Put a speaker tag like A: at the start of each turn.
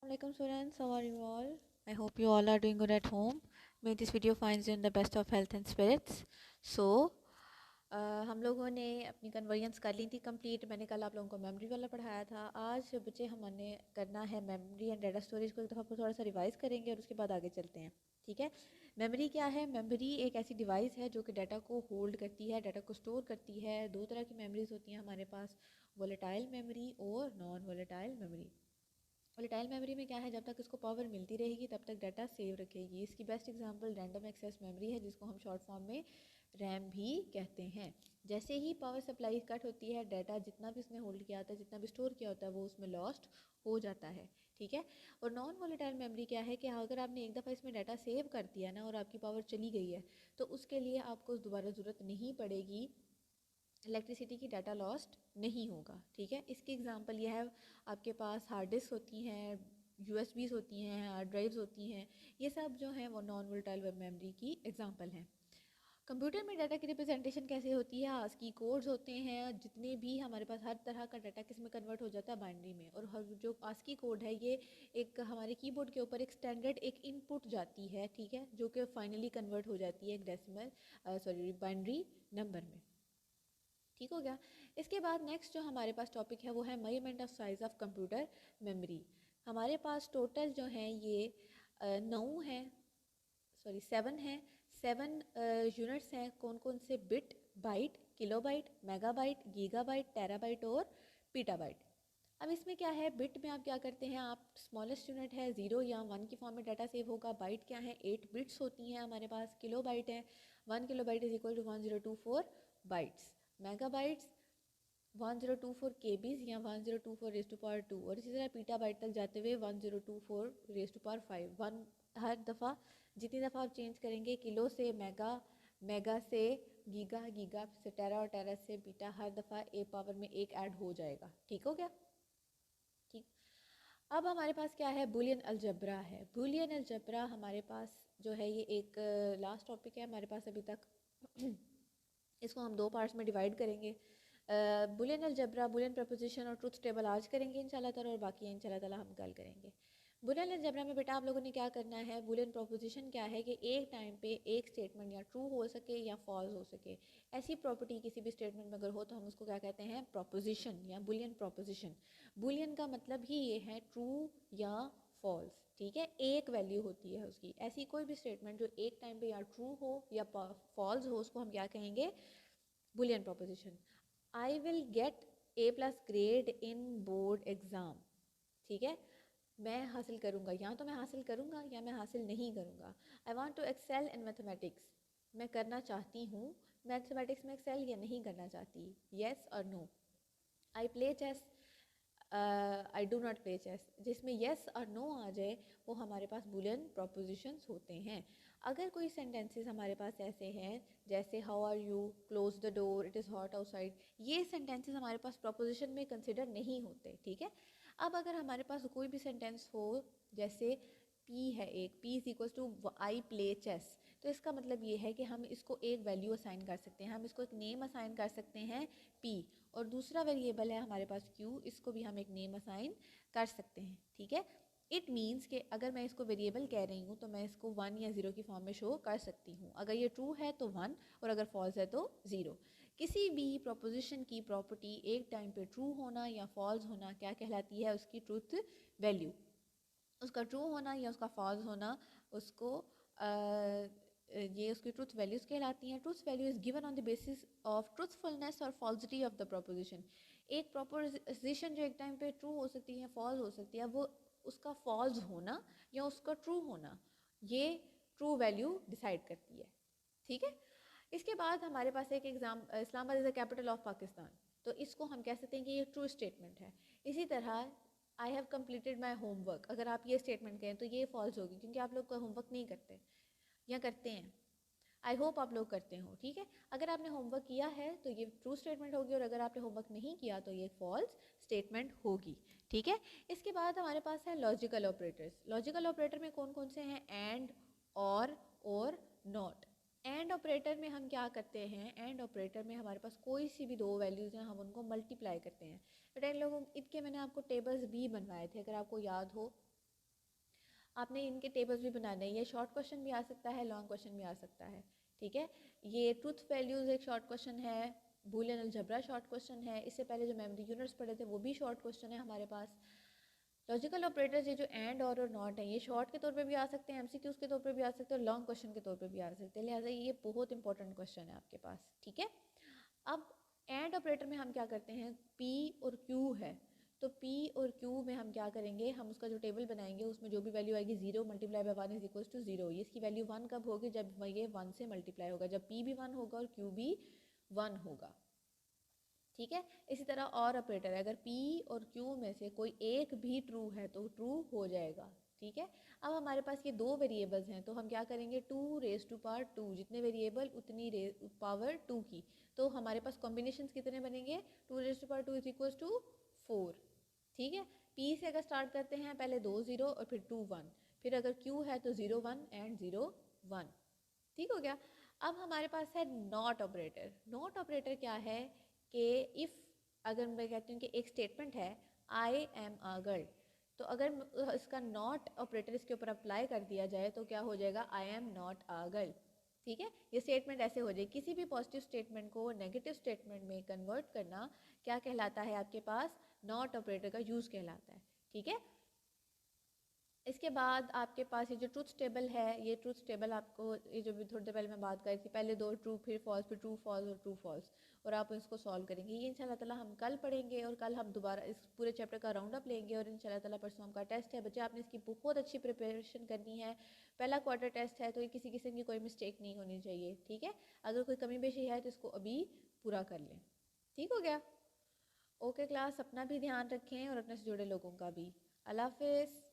A: Welcome students, how are you all? I hope you all are doing good at home. May this video finds you in the best of health and spirits. So, हम लोगों ने अपनी convergence कर ली थी complete. मैंने कल आप लोगों को मेमोरी वाला पढ़ाया था। आज बच्चे हमने करना है मेमोरी एंड डाटा स्टोरेज को एक दफ़ा थोड़ा सा रिवाइज करेंगे और उसके बाद आगे चलते हैं। ठीक है, मेमोरी क्या है? मेमोरी एक ऐसी डिवाइस है जो कि डाटा को होल्ड करती है, डाटा को स्टोर करती है। दो तरह की मेमोरीज होती हैं हमारे पास, वोलेटाइल मेमोरी और non volatile memory. Volatile memory में क्या है, जब तक इसको पावर मिलती रहेगी तब तक डाटा सेव रखेगी। इसकी best example random access memory है, जिसको हम शॉर्ट फॉर्म में रैम भी कहते हैं। जैसे ही पावर सप्लाई कट होती है, डाटा जितना भी उसने होल्ड किया होता है, जितना भी स्टोर किया होता है, वो उसमें लॉस्ट हो जाता है। ठीक है, और नॉन वोलेटाइल मेमोरी क्या है कि अगर आपने एक दफ़ा इसमें डाटा सेव कर दिया ना और आपकी पावर चली गई है, तो उसके लिए आपको दोबारा ज़रूरत नहीं पड़ेगी, इलेक्ट्रिसिटी की, डाटा लॉस्ट नहीं होगा। ठीक है, इसकी एग्जांपल यह है, आपके पास हार्ड डिस्क होती हैं, यूएसबीज होती हैं, हार्ड ड्राइव्स होती हैं, ये सब जो हैं वो नॉन वोलेटाइल वेब मेमोरी की एग्जांपल हैं। कंप्यूटर में डाटा की रिप्रेजेंटेशन कैसे होती है? आस्की कोड्स होते हैं, जितने भी हमारे पास हर तरह का डाटा किस में कन्वर्ट हो जाता है, बाइनरी में। और हर जो आस्की कोड है, ये एक हमारे कीबोर्ड के ऊपर एक स्टैंडर्ड एक इनपुट जाती है, ठीक है, जो कि फाइनली कन्वर्ट हो जाती है एक डेसिमल बाइनरी नंबर में। ठीक हो गया। इसके बाद नेक्स्ट जो हमारे पास टॉपिक है वो है measurement of size of computer memory. हमारे पास टोटल जो है ये 9 है, सॉरी 7 है। 7 यूनिट्स हैं। कौन कौन से? Bit, byte, kilobyte, megabyte, gigabyte, terabyte और पीटाबाइट। अब इसमें क्या है, बिट में आप क्या करते हैं, आप स्मॉलेस्ट यूनिट है 0 या 1 की फॉर्म में डाटा सेव होगा। बाइट क्या है? 8 बिट्स होती हैं हमारे पास। किलोबाइट है 1 kilobyte is equal to 1024 bytes. Megabytes 1024 KBs या 1024 रेज टू पावर 2। और इसी तरह पीटा बाइट तक जाते हुए 1024 रेज टू पावर 5। वन हर दफ़ा जितनी दफ़ा आप चेंज करेंगे, किलो से मेगा, मेगा से गीगा, गीगा से टेरा और टेरा से बीटा, हर दफ़ा ए पावर में एक ऐड हो जाएगा। ठीक हो गया। ठीक, अब हमारे पास क्या है, बुलियन अलजबरा है। बुलियन अलजबरा हमारे पास जो है ये एक लास्ट टॉपिक है हमारे पास अभी तक। इसको हम दो पार्ट्स में डिवाइड करेंगे। बुलियन अलजबरा, बुलियन प्रपोजिशन और ट्रुथ टेबल आज करेंगे इंशाल्लाह ताला, और बाकी इंशाल्लाह ताला हम कल करेंगे। बुलियन अलजबरा में बेटा आप लोगों ने क्या करना है, बुलियन प्रपोजिशन क्या है कि एक टाइम पे एक स्टेटमेंट या ट्रू हो सके या फॉल्स हो सके। ऐसी प्रॉपर्टी किसी भी स्टेटमेंट में अगर हो तो हम उसको क्या कहते हैं, प्रपोजिशन या बुलियन प्रपोजिशन। बुलियन का मतलब ही ये है ट्रू या फॉल्स। ठीक है, एक वैल्यू होती है उसकी। ऐसी कोई भी स्टेटमेंट जो एक टाइम पे या ट्रू हो या फॉल्स हो, उसको हम क्या कहेंगे, Boolean preposition. I will get A+ grade in board exam. ठीक है, मैं हासिल करूँगा, या तो मैं हासिल करूँगा या मैं हासिल नहीं करूँगा। I want to excel in mathematics, मैं करना चाहती हूँ मैथमेटिक्स में एक्सेल या नहीं करना चाहती, येस और no. I play chess, I do not play chess, जिसमें येस और नो आ जाए वो हमारे पास बुलियन प्रपोजिशंस होते हैं। अगर कोई सेंटेंसेस हमारे पास ऐसे हैं जैसे how are you, close the door, it is hot outside, ये सेंटेंसेस हमारे पास प्रपोजिशन में कंसिडर नहीं होते। ठीक है, अब अगर हमारे पास कोई भी सेंटेंस हो, जैसे पी है एक, P is equal to I play chess, तो इसका मतलब ये है कि हम इसको एक वैल्यू असाइन कर सकते हैं, हम इसको एक नेम असाइन कर सकते हैं पी, और दूसरा वेरिएबल है हमारे पास क्यू, इसको भी हम एक नेम असाइन कर सकते हैं। ठीक है, इट मीन्स कि अगर मैं इसको वेरिएबल कह रही हूँ तो मैं इसको 1 या 0 की फॉर्म में शो कर सकती हूँ। अगर ये ट्रू है तो 1 और अगर फॉल्स है तो 0। किसी भी प्रोपोजिशन की प्रॉपर्टी एक टाइम पे ट्रू होना या फॉल्स होना क्या कहलाती है, उसकी ट्रूथ वैल्यू। उसका ट्रू होना या उसका फॉल्स होना, उसको ये उसकी ट्रूथ वैल्यूज़ कहलाती हैं। Truth value is given on the basis of truthfulness और फॉल्सिटी ऑफ द प्रोपोजिशन। एक प्रोपोजिशन जो एक टाइम पे ट्रू हो सकती है, फॉल्स हो सकती है, वो उसका फॉल्स होना या उसका ट्रू होना, ये ट्रू वैल्यू डिसाइड करती है। ठीक है, इसके बाद हमारे पास एक exam, Islamabad is the capital of Pakistan, तो इसको हम कह सकते हैं कि ये ट्रू स्टेटमेंट है। इसी तरह I have completed my homework, अगर आप ये स्टेटमेंट कहें तो ये फॉल्स होगी, क्योंकि आप लोग का होमवर्क नहीं करते या करते हैं। आई होप आप लोग करते हो। ठीक है, अगर आपने होमवर्क किया है तो ये ट्रू स्टेटमेंट होगी, और अगर आपने होमवर्क नहीं किया तो ये फॉल्स स्टेटमेंट होगी। ठीक है, इसके बाद हमारे पास है लॉजिकल ऑपरेटर्स। लॉजिकल ऑपरेटर में कौन कौन से हैं? एंड, और नॉट। एंड ऑपरेटर में हम क्या करते हैं, एंड ऑपरेटर में हमारे पास कोई सी भी दो वैल्यूज़ हैं, हम उनको मल्टीप्लाई करते हैं। बेटा इन लोगों, इनके मैंने आपको टेबल्स भी बनवाए थे, अगर आपको याद हो आपने इनके टेबल्स भी बनाने हैं। ये शॉर्ट क्वेश्चन भी आ सकता है, लॉन्ग क्वेश्चन भी आ सकता है, ठीक है। ये ट्रूथ वैल्यूज़ एक शॉर्ट क्वेश्चन है, बूलियन अलजेब्रा शॉर्ट क्वेश्चन है, इससे पहले जो मेमोरी यूनिट्स पढ़े थे वो भी शॉर्ट क्वेश्चन है हमारे पास। लॉजिकल ऑपरेटर्स ये जो एंड और नॉट है ये शॉर्ट के तौर पे भी आ सकते हैं, एमसीक्यूज के तौर पे भी आ सकते हैं और लॉन्ग क्वेश्चन के तौर पे भी आ सकते हैं, लिहाजा ये बहुत इंपॉर्टेंट क्वेश्चन है आपके पास, ठीक है। अब एंड ऑपरेटर में हम क्या करते हैं, पी और क्यू है, तो पी और क्यू में हम क्या करेंगे, हम उसका जो टेबल बनाएंगे उसमें जो भी वैल्यू आएगी 0 multiply by 1 is equals to 0। ये इसकी वैल्यू 1 कब होगी, जब ये 1 से मल्टीप्लाई होगा, जब पी भी 1 होगा और क्यू भी 1 होगा, ठीक है। इसी तरह और ऑपरेटर है, अगर P और Q में से कोई एक भी ट्रू है तो ट्रू हो जाएगा, ठीक है। अब हमारे पास ये दो वेरिएबल्स हैं तो हम क्या करेंगे, 2 रेज टू पावर 2, जितने वेरिएबल उतनी पावर 2 की, तो हमारे पास कॉम्बिनेशंस कितने बनेंगे, 2 raise to power 2 is equals to 4, ठीक है। P से अगर स्टार्ट करते हैं, पहले 2 0 और फिर 2 1, फिर अगर Q है तो 0 1 एंड 0 1, ठीक हो गया। अब हमारे पास है नॉट ऑपरेटर। नॉट ऑपरेटर क्या है कि इफ़, अगर मैं कहती हूँ कि एक स्टेटमेंट है आई एम अ गर्ल, तो अगर इसका नॉट ऑपरेटर इसके ऊपर अप्लाई कर दिया जाए तो क्या हो जाएगा, I am not a girl, ठीक है। ये स्टेटमेंट ऐसे हो जाए, किसी भी पॉजिटिव स्टेटमेंट को नेगेटिव स्टेटमेंट में कन्वर्ट करना क्या कहलाता है, आपके पास नॉट ऑपरेटर का यूज़ कहलाता है, ठीक है। इसके बाद आपके पास ये जो ट्रूथ टेबल है, ये ट्रूथ टेबल आपको, ये जो भी थोड़ी देर पहले मैं बात कर रही थी, पहले 2 ट्रू फिर फॉल्स फिर ट्रू फॉल्स और ट्रू फॉल्स, और आप इसको सॉल्व करेंगे। ये इंशाल्लाह ताला हम कल पढ़ेंगे और कल हम दोबारा इस पूरे चैप्टर का राउंड अप लेंगे और इंशाल्लाह ताला परसों आपका टेस्ट है। बच्चे आपने इसकी बहुत अच्छी प्रिपरेशन करनी है, पहला क्वार्टर टेस्ट है तो ये किसी किस्म की कोई मिस्टेक नहीं होनी चाहिए, ठीक है। अगर कोई कमी पेशी है तो इसको अभी पूरा कर लें, ठीक हो गया। ओके क्लास, अपना भी ध्यान रखें और अपने से जुड़े लोगों का भी। अल्लाह हाफिज़।